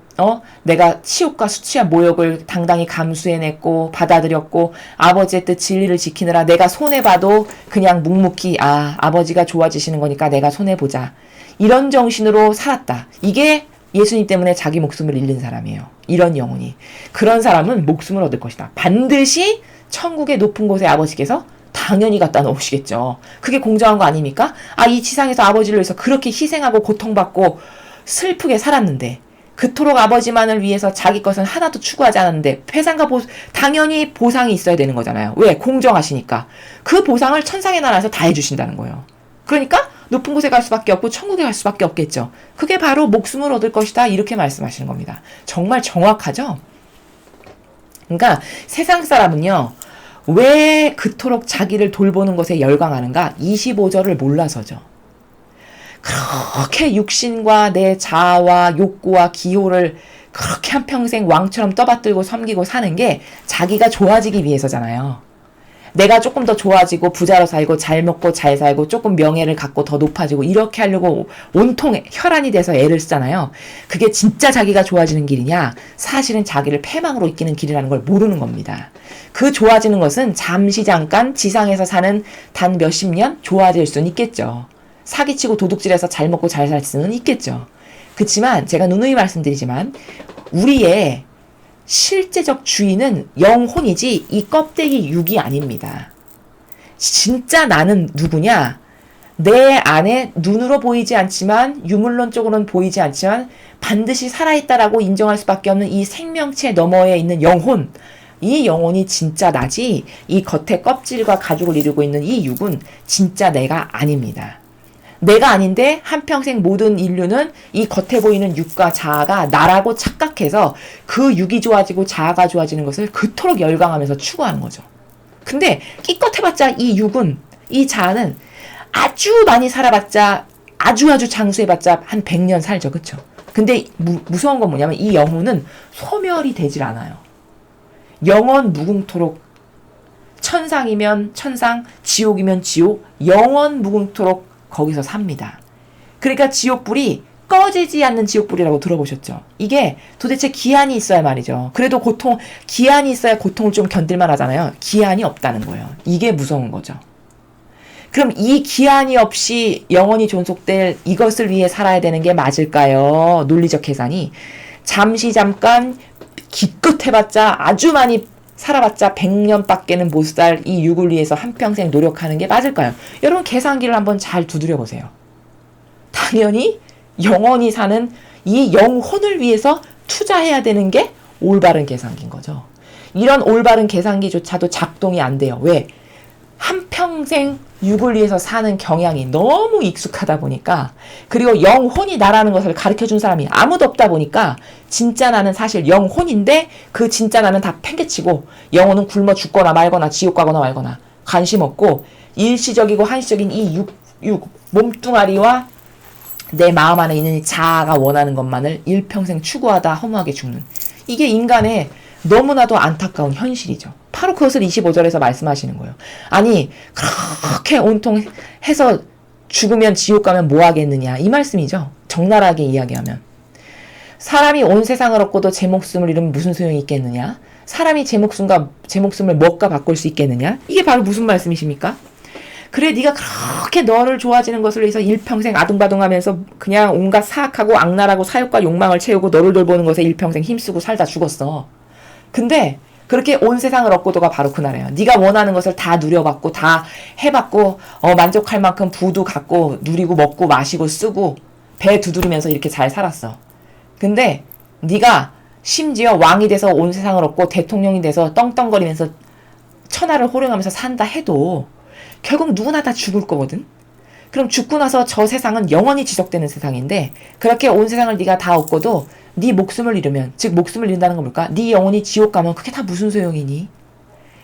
내가 치욕과 수치와 모욕을 당당히 감수해냈고 받아들였고 아버지의 뜻 진리를 지키느라 내가 손해봐도 그냥 묵묵히 아버지가 좋아지시는 거니까 내가 손해보자. 이런 정신으로 살았다. 이게 예수님 때문에 자기 목숨을 잃는 사람이에요. 이런 영혼이. 그런 사람은 목숨을 얻을 것이다. 반드시 천국의 높은 곳에 아버지께서 당연히 갖다 놓으시겠죠. 그게 공정한 거 아닙니까? 이 지상에서 아버지를 위해서 그렇게 희생하고 고통받고 슬프게 살았는데 그토록 아버지만을 위해서 자기 것은 하나도 추구하지 않았는데 회상과 당연히 보상이 있어야 되는 거잖아요. 왜? 공정하시니까. 그 보상을 천상의 나라에서 다 해주신다는 거예요. 그러니까 높은 곳에 갈 수밖에 없고 천국에 갈 수밖에 없겠죠. 그게 바로 목숨을 얻을 것이다. 이렇게 말씀하시는 겁니다. 정말 정확하죠? 그러니까 세상 사람은요. 왜 그토록 자기를 돌보는 것에 열광하는가? 25절을 몰라서죠. 그렇게 육신과 내 자아와 욕구와 기호를 그렇게 한평생 왕처럼 떠받들고 섬기고 사는 게 자기가 좋아지기 위해서잖아요. 내가 조금 더 좋아지고 부자로 살고 잘 먹고 잘 살고 조금 명예를 갖고 더 높아지고 이렇게 하려고 온통 혈안이 돼서 애를 쓰잖아요. 그게 진짜 자기가 좋아지는 길이냐? 사실은 자기를 패망으로 이끄는 길이라는 걸 모르는 겁니다. 그 좋아지는 것은 잠깐 지상에서 사는 단 몇십 년 좋아질 수는 있겠죠. 사기치고 도둑질해서 잘 먹고 잘 살 수는 있겠죠. 그렇지만 제가 누누이 말씀드리지만 우리의 실제적 주인은 영혼이지 이 껍데기 육이 아닙니다. 진짜 나는 누구냐? 내 안에 눈으로 보이지 않지만 유물론적으로는 보이지 않지만 반드시 살아있다라고 인정할 수밖에 없는 이 생명체 너머에 있는 영혼. 이 영혼이 진짜 나지 이 겉에 껍질과 가죽을 이루고 있는 이 육은 진짜 내가 아닙니다. 내가 아닌데 한평생 모든 인류는 이 겉에 보이는 육과 자아가 나라고 착각해서 그 육이 좋아지고 자아가 좋아지는 것을 그토록 열광하면서 추구하는 거죠. 근데 끼껏 해봤자 이 육은, 이 자아는 아주 많이 살아봤자 아주 장수해봤자 한 100년 살죠. 그쵸? 근데 무서운 건 뭐냐면 이 영혼은 소멸이 되질 않아요. 영원 무궁토록 천상이면 천상, 지옥이면 지옥, 영원 무궁토록 거기서 삽니다. 그러니까 지옥불이 꺼지지 않는 지옥불이라고 들어보셨죠? 이게 도대체 기한이 있어야 말이죠. 그래도 기한이 있어야 고통을 좀 견딜만 하잖아요. 기한이 없다는 거예요. 이게 무서운 거죠. 그럼 이 기한이 없이 영원히 존속될 이것을 위해 살아야 되는 게 맞을까요? 논리적 계산이. 잠깐 기껏 해봤자 아주 많이 살아봤자 100년밖에는 못 살 이 육을 위해서 한평생 노력하는 게 맞을까요? 여러분 계산기를 한번 잘 두드려 보세요. 당연히 영원히 사는 이 영혼을 위해서 투자해야 되는 게 올바른 계산기인 거죠. 이런 올바른 계산기조차도 작동이 안 돼요. 왜? 한평생 육을 위해서 사는 경향이 너무 익숙하다 보니까, 그리고 영혼이 나라는 것을 가르쳐준 사람이 아무도 없다 보니까 진짜 나는 사실 영혼인데 그 진짜 나는 다 팽개치고 영혼은 굶어 죽거나 말거나 지옥 가거나 말거나 관심 없고 일시적이고 한시적인 이 몸뚱아리와 내 마음 안에 있는 이 자아가 원하는 것만을 일평생 추구하다 허무하게 죽는, 이게 인간의 너무나도 안타까운 현실이죠. 바로 그것을 25절에서 말씀하시는 거예요. 아니 그렇게 온통 해서 죽으면 지옥 가면 뭐 하겠느냐 이 말씀이죠. 적나라하게 이야기하면 사람이 온 세상을 얻고도 제 목숨을 잃으면 무슨 소용이 있겠느냐, 사람이 제 목숨을 무엇과 바꿀 수 있겠느냐, 이게 바로 무슨 말씀이십니까? 그래 네가 그렇게 너를 좋아지는 것을 위해서 일평생 아둥바둥하면서 그냥 온갖 사악하고 악랄하고 사욕과 욕망을 채우고 너를 돌보는 것에 일평생 힘쓰고 살다 죽었어. 근데 그렇게 온 세상을 얻고도가 바로 그날이에요. 네가 원하는 것을 다 누려봤고 다 해봤고 만족할 만큼 부도 갖고 누리고 먹고 마시고 쓰고 배 두드리면서 이렇게 잘 살았어. 근데 네가 심지어 왕이 돼서 온 세상을 얻고 대통령이 돼서 떵떵거리면서 천하를 호령하면서 산다 해도 결국 누구나 다 죽을 거거든. 그럼 죽고 나서 저 세상은 영원히 지속되는 세상인데, 그렇게 온 세상을 네가 다 얻고도 네 목숨을 잃으면, 즉 목숨을 잃는다는 건 뭘까? 네 영혼이 지옥 가면 그게 다 무슨 소용이니?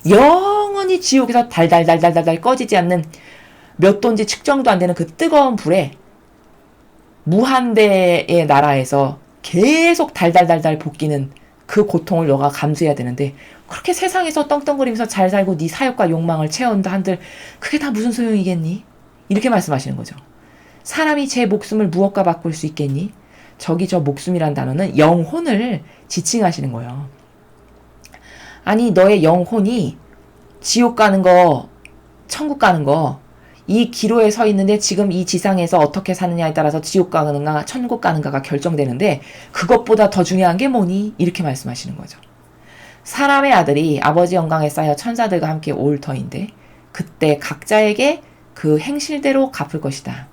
영원히 지옥에서 달달달달달달 꺼지지 않는 몇 도인지 측정도 안 되는 그 뜨거운 불에 무한대의 나라에서 계속 달달달달 볶이는 그 고통을 너가 감수해야 되는데, 그렇게 세상에서 떵떵거리면서 잘 살고 네 사욕과 욕망을 채운다 한들 그게 다 무슨 소용이겠니? 이렇게 말씀하시는 거죠. 사람이 제 목숨을 무엇과 바꿀 수 있겠니? 저기 저 목숨이란 단어는 영혼을 지칭하시는 거예요. 아니 너의 영혼이 지옥 가는 거, 천국 가는 거, 이 기로에 서 있는데 지금 이 지상에서 어떻게 사느냐에 따라서 지옥 가는가 천국 가는가가 결정되는데 그것보다 더 중요한 게 뭐니? 이렇게 말씀하시는 거죠. 사람의 아들이 아버지 영광에 쌓여 천사들과 함께 올 터인데 그때 각자에게 그 행실대로 갚을 것이다.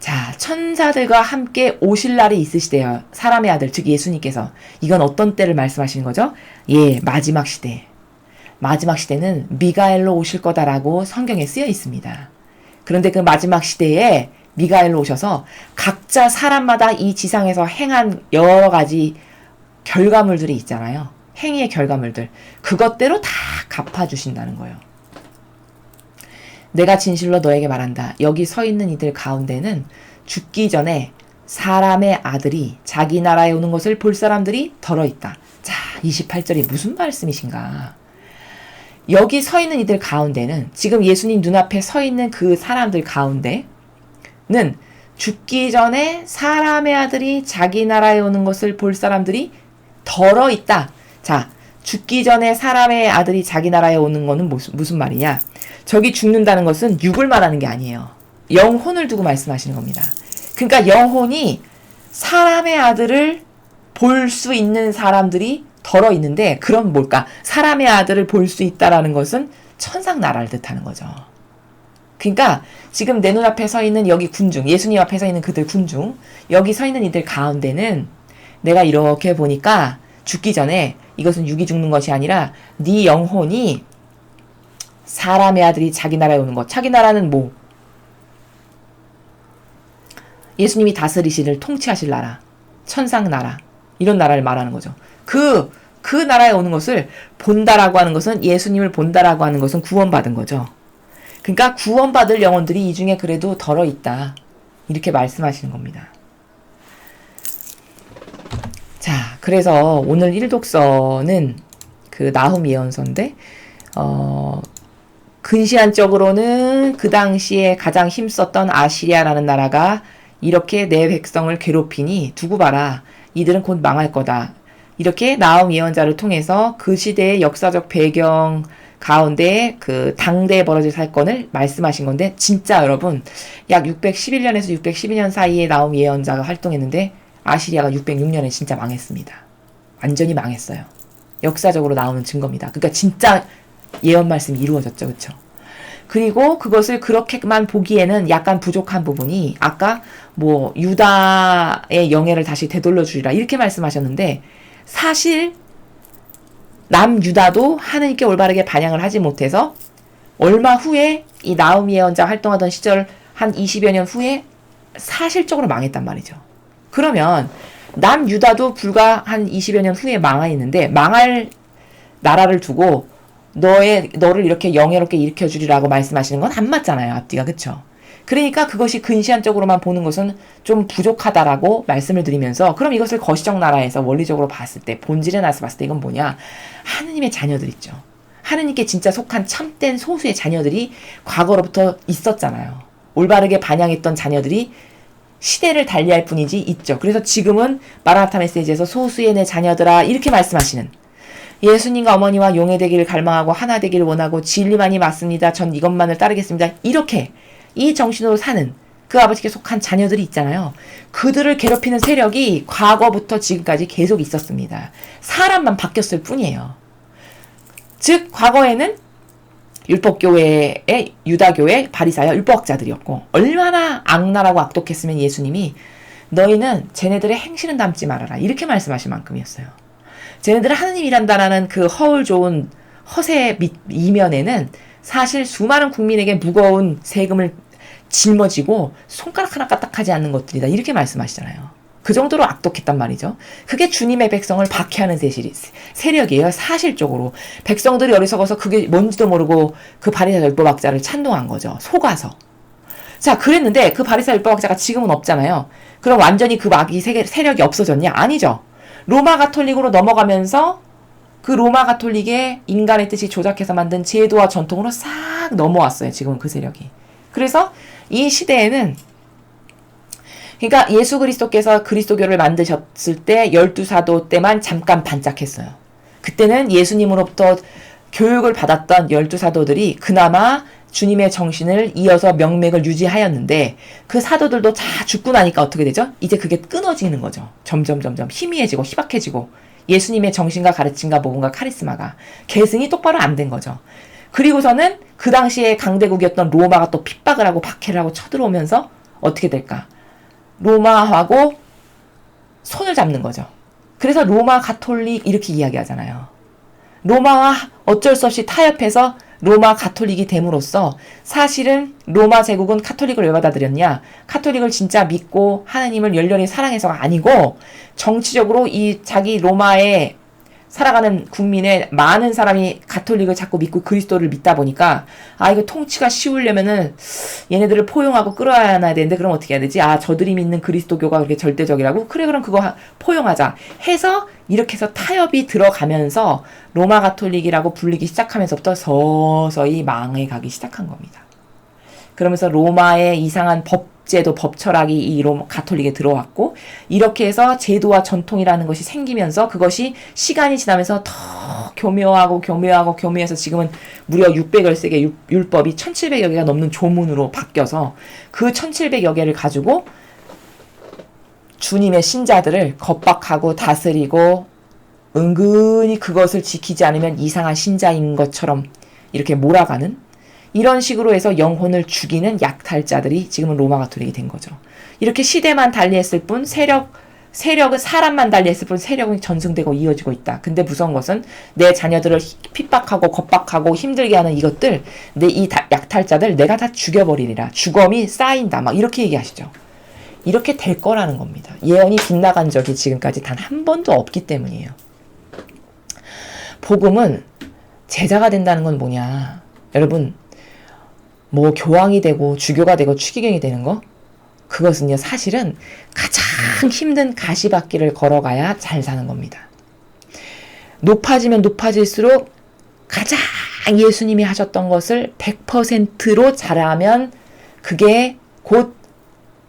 자, 천사들과 함께 오실 날이 있으시대요. 사람의 아들, 즉 예수님께서. 이건 어떤 때를 말씀하시는 거죠? 예, 마지막 시대. 마지막 시대는 미가엘로 오실 거다라고 성경에 쓰여 있습니다. 그런데 그 마지막 시대에 미가엘로 오셔서 각자 사람마다 이 지상에서 행한 여러 가지 결과물들이 있잖아요. 행위의 결과물들. 그것대로 다 갚아주신다는 거예요. 내가 진실로 너에게 말한다. 여기 서 있는 이들 가운데는 죽기 전에 사람의 아들이 자기 나라에 오는 것을 볼 사람들이 덜어 있다. 자, 28절이 무슨 말씀이신가? 여기 서 있는 이들 가운데는, 지금 예수님 눈앞에 서 있는 그 사람들 가운데는 죽기 전에 사람의 아들이 자기 나라에 오는 것을 볼 사람들이 덜어 있다. 자, 죽기 전에 사람의 아들이 자기 나라에 오는 거는 무슨 말이냐? 저기 죽는다는 것은 육을 말하는 게 아니에요. 영혼을 두고 말씀하시는 겁니다. 그러니까 영혼이 사람의 아들을 볼 수 있는 사람들이 덜어 있는데, 그럼 뭘까? 사람의 아들을 볼 수 있다라는 것은 천상 나라를 뜻하는 거죠. 그러니까 지금 내 눈앞에 서 있는 여기 군중, 예수님 앞에 서 있는 그들 군중, 여기 서 있는 이들 가운데는 내가 이렇게 보니까 죽기 전에 이것은 육이 죽는 것이 아니라 네 영혼이 사람의 아들이 자기 나라에 오는 것. 자기 나라는 뭐? 예수님이 다스리시를 통치하실 나라, 천상 나라, 이런 나라를 말하는 거죠. 그 나라에 오는 것을 본다라고 하는 것은, 예수님을 본다라고 하는 것은 구원받은 거죠. 그러니까 구원받을 영혼들이 이 중에 그래도 덜어 있다. 이렇게 말씀하시는 겁니다. 자, 그래서 오늘 1독서는 그 나훔 예언서인데, 근시안적으로는 그 당시에 가장 힘썼던 아시리아라는 나라가 이렇게 내 백성을 괴롭히니 두고 봐라. 이들은 곧 망할 거다. 이렇게 나훔 예언자를 통해서 그 시대의 역사적 배경 가운데 그 당대에 벌어질 사건을 말씀하신 건데, 진짜 여러분 약 611년에서 612년 사이에 나훔 예언자가 활동했는데 아시리아가 606년에 진짜 망했습니다. 완전히 망했어요. 역사적으로 나오는 증거입니다. 그러니까 진짜 예언 말씀이 이루어졌죠. 그렇죠? 그리고 그것을 그렇게만 보기에는 약간 부족한 부분이 아까 뭐 유다의 영예를 다시 되돌려 주리라 이렇게 말씀하셨는데 사실 남유다도 하느님께 올바르게 반영을 하지 못해서 얼마 후에 이 나훔 예언자 활동하던 시절 한 20여 년 후에 사실적으로 망했단 말이죠. 그러면 남유다도 불과 한 20여 년 후에 망하 있는데 망할 나라를 두고 너를 이렇게 영예롭게 일으켜주리라고 말씀하시는 건 안 맞잖아요. 앞뒤가. 그쵸? 그러니까 그것이 근시안적으로만 보는 것은 좀 부족하다라고 말씀을 드리면서 그럼 이것을 거시적 나라에서 원리적으로 봤을 때 본질에 나서 봤을 때 이건 뭐냐? 하느님의 자녀들 있죠. 하느님께 진짜 속한 참된 소수의 자녀들이 과거로부터 있었잖아요. 올바르게 반영했던 자녀들이 시대를 달리할 뿐이지 있죠. 그래서 지금은 마라나타 메시지에서 소수의 내 자녀들아 이렇게 말씀하시는 예수님과 어머니와 용해되기를 갈망하고 하나 되기를 원하고 진리만이 맞습니다. 전 이것만을 따르겠습니다. 이렇게 이 정신으로 사는 그 아버지께 속한 자녀들이 있잖아요. 그들을 괴롭히는 세력이 과거부터 지금까지 계속 있었습니다. 사람만 바뀌었을 뿐이에요. 즉 과거에는 율법교회의 유다교회 바리사야 율법학자들이었고 얼마나 악랄하고 악독했으면 예수님이 너희는 쟤네들의 행실은 담지 말아라 이렇게 말씀하실 만큼이었어요. 쟤네들은 하느님이란다라는 그 허울 좋은 허세 이면에는 사실 수많은 국민에게 무거운 세금을 짊어지고 손가락 하나 까딱하지 않는 것들이다 이렇게 말씀하시잖아요. 그 정도로 악독했단 말이죠. 그게 주님의 백성을 박해하는 세력이에요. 사실적으로. 백성들이 어리석어서 그게 뭔지도 모르고 그 바리사 율법학자를 찬동한 거죠. 속아서. 자, 그랬는데 그 바리사 율법학자가 지금은 없잖아요. 그럼 완전히 그 마귀 세력이 없어졌냐? 아니죠. 로마 가톨릭으로 넘어가면서 그 로마 가톨릭의 인간의 뜻이 조작해서 만든 제도와 전통으로 싹 넘어왔어요. 지금은 그 세력이. 그래서 이 시대에는 그러니까 예수 그리스도께서 그리스도교를 만드셨을 때 12사도 때만 잠깐 반짝했어요. 그때는 예수님으로부터 교육을 받았던 12사도들이 그나마 주님의 정신을 이어서 명맥을 유지하였는데 그 사도들도 다 죽고 나니까 어떻게 되죠? 이제 그게 끊어지는 거죠. 점점 희미해지고 희박해지고 예수님의 정신과 가르침과 복음과 카리스마가 계승이 똑바로 안 된 거죠. 그리고서는 그 당시에 강대국이었던 로마가 또 핍박을 하고 박해를 하고 쳐들어오면서 어떻게 될까? 로마하고 손을 잡는 거죠. 그래서 로마 가톨릭 이렇게 이야기하잖아요. 로마와 어쩔 수 없이 타협해서 로마 가톨릭이 됨으로써 사실은 로마 제국은 카톨릭을 왜 받아들였냐? 카톨릭을 진짜 믿고 하나님을 열렬히 사랑해서가 아니고 정치적으로 이 자기 로마에 살아가는 국민의 많은 사람이 가톨릭을 자꾸 믿고 그리스도를 믿다 보니까 이거 통치가 쉬우려면은 얘네들을 포용하고 끌어야 되는데 그럼 어떻게 해야 되지? 저들이 믿는 그리스도교가 그렇게 절대적이라고? 그래 그럼 그거 포용하자 해서 이렇게 해서 타협이 들어가면서 로마 가톨릭이라고 불리기 시작하면서부터 서서히 망해가기 시작한 겁니다. 그러면서 로마의 이상한 법제도, 법철학이 이 로마 가톨릭에 들어왔고 이렇게 해서 제도와 전통이라는 것이 생기면서 그것이 시간이 지나면서 더 교묘해서 지금은 무려 600여 개의 율법이 1700여 개가 넘는 조문으로 바뀌어서 그 1700여 개를 가지고 주님의 신자들을 겁박하고 다스리고 은근히 그것을 지키지 않으면 이상한 신자인 것처럼 이렇게 몰아가는 이런 식으로 해서 영혼을 죽이는 약탈자들이 지금은 로마 가톨릭이 된 거죠. 이렇게 시대만 달리했을 뿐 세력은 사람만 달리했을 뿐 세력은 전승되고 이어지고 있다. 근데 무서운 것은 내 자녀들을 핍박하고 겁박하고 힘들게 하는 이것들, 이 약탈자들 내가 다 죽여버리리라. 주검이 쌓인다. 막 이렇게 얘기하시죠. 이렇게 될 거라는 겁니다. 예언이 빗나간 적이 지금까지 단 한 번도 없기 때문이에요. 복음은 제자가 된다는 건 뭐냐. 여러분 뭐 교황이 되고 주교가 되고 추기경이 되는 거? 그것은요 사실은 가장 힘든 가시밭길을 걸어가야 잘 사는 겁니다. 높아지면 높아질수록 가장 예수님이 하셨던 것을 100%로 잘하면 그게 곧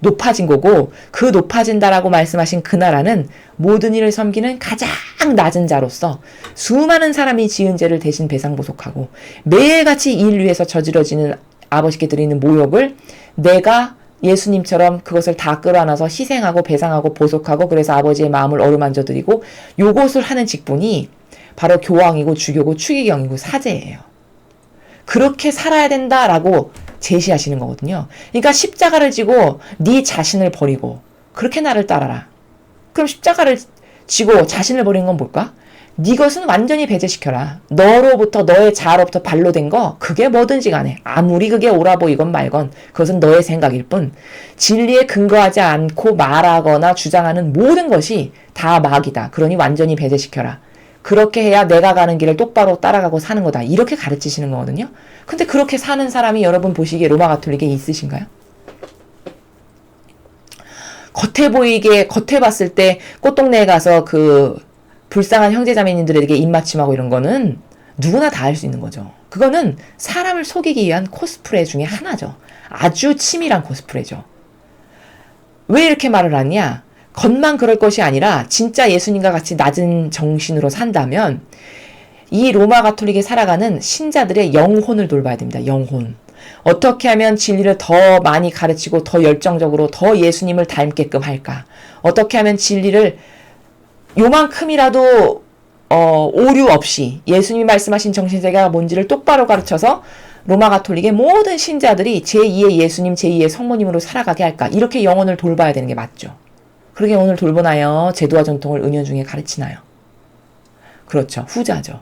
높아진 거고 그 높아진다라고 말씀하신 그 나라는 모든 일을 섬기는 가장 낮은 자로서 수많은 사람이 지은 죄를 대신 배상보속하고 매일같이 이 일 위해서 저지러지는 아버지께 드리는 모욕을 내가 예수님처럼 그것을 다 끌어안아서 희생하고 배상하고 보속하고 그래서 아버지의 마음을 어루만져 드리고 요것을 하는 직분이 바로 교황이고 주교고 추기경이고 사제예요. 그렇게 살아야 된다라고 제시하시는 거거든요. 그러니까 십자가를 지고 네 자신을 버리고 그렇게 나를 따라라. 그럼 십자가를 지고 자신을 버리는 건 뭘까? 네 것은 완전히 배제시켜라. 너로부터 너의 자아로부터 발로된 거 그게 뭐든지 간에 아무리 그게 옳아 보이건 말건 그것은 너의 생각일 뿐 진리에 근거하지 않고 말하거나 주장하는 모든 것이 다 마귀다. 그러니 완전히 배제시켜라. 그렇게 해야 내가 가는 길을 똑바로 따라가고 사는 거다. 이렇게 가르치시는 거거든요. 근데 그렇게 사는 사람이 여러분 보시기에 로마 가톨릭에 있으신가요? 겉에 봤을 때 꽃동네에 가서 그 불쌍한 형제자매님들에게 입맞춤하고 이런 거는 누구나 다 할 수 있는 거죠. 그거는 사람을 속이기 위한 코스프레 중에 하나죠. 아주 치밀한 코스프레죠. 왜 이렇게 말을 하냐? 겉만 그럴 것이 아니라 진짜 예수님과 같이 낮은 정신으로 산다면 이 로마 가톨릭에 살아가는 신자들의 영혼을 돌봐야 됩니다. 영혼. 어떻게 하면 진리를 더 많이 가르치고 더 열정적으로 더 예수님을 닮게끔 할까? 어떻게 하면 진리를 요만큼이라도 오류 없이 예수님이 말씀하신 정신세계가 뭔지를 똑바로 가르쳐서 로마 가톨릭의 모든 신자들이 제2의 예수님, 제2의 성모님으로 살아가게 할까? 이렇게 영혼을 돌봐야 되는 게 맞죠. 그렇게 영혼을 돌보나요? 제도와 전통을 은연 중에 가르치나요? 그렇죠. 후자죠.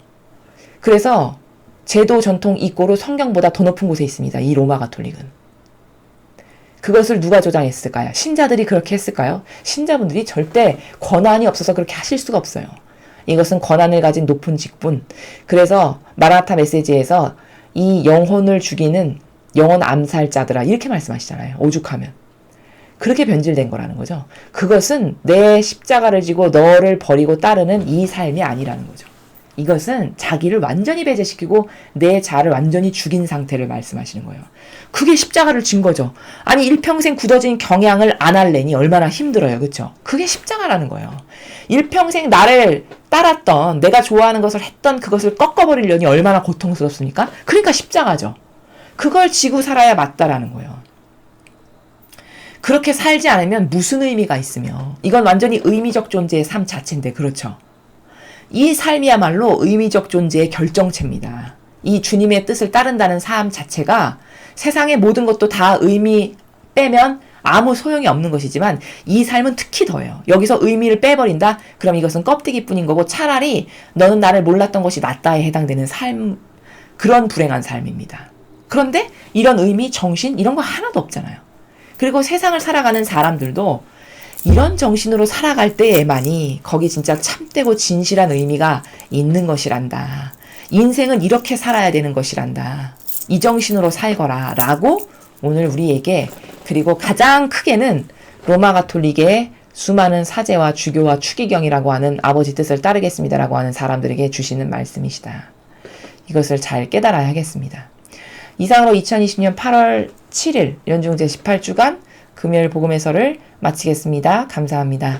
그래서 제도, 전통, 이꼬로 성경보다 더 높은 곳에 있습니다. 이 로마 가톨릭은. 그것을 누가 조장했을까요? 신자들이 그렇게 했을까요? 신자분들이 절대 권한이 없어서 그렇게 하실 수가 없어요. 이것은 권한을 가진 높은 직분. 그래서 마라나타 메시지에서 이 영혼을 죽이는 영혼 암살자들아 이렇게 말씀하시잖아요. 오죽하면. 그렇게 변질된 거라는 거죠. 그것은 내 십자가를 지고 너를 버리고 따르는 이 삶이 아니라는 거죠. 이것은 자기를 완전히 배제시키고 내 자아를 완전히 죽인 상태를 말씀하시는 거예요. 그게 십자가를 진 거죠. 아니 일평생 굳어진 경향을 안 할래니 얼마나 힘들어요. 그렇죠? 그게 십자가라는 거예요. 일평생 나를 따랐던 내가 좋아하는 것을 했던 그것을 꺾어버리려니 얼마나 고통스럽습니까? 그러니까 십자가죠. 그걸 지고 살아야 맞다라는 거예요. 그렇게 살지 않으면 무슨 의미가 있으며 이건 완전히 의미적 존재의 삶 자체인데 그렇죠. 이 삶이야말로 의미적 존재의 결정체입니다. 이 주님의 뜻을 따른다는 삶 자체가 세상의 모든 것도 다 의미 빼면 아무 소용이 없는 것이지만 이 삶은 특히 더해요. 여기서 의미를 빼버린다? 그럼 이것은 껍데기뿐인 거고 차라리 너는 나를 몰랐던 것이 낫다에 해당되는 삶, 그런 불행한 삶입니다. 그런데 이런 의미, 정신 이런 거 하나도 없잖아요. 그리고 세상을 살아가는 사람들도 이런 정신으로 살아갈 때에만이 거기 진짜 참되고 진실한 의미가 있는 것이란다. 인생은 이렇게 살아야 되는 것이란다. 이 정신으로 살거라 라고 오늘 우리에게 그리고 가장 크게는 로마 가톨릭의 수많은 사제와 주교와 추기경이라고 하는 아버지 뜻을 따르겠습니다라고 하는 사람들에게 주시는 말씀이시다. 이것을 잘 깨달아야 하겠습니다. 이상으로 2020년 8월 7일 연중제 18주간 금요일 복음회설을 마치겠습니다. 감사합니다.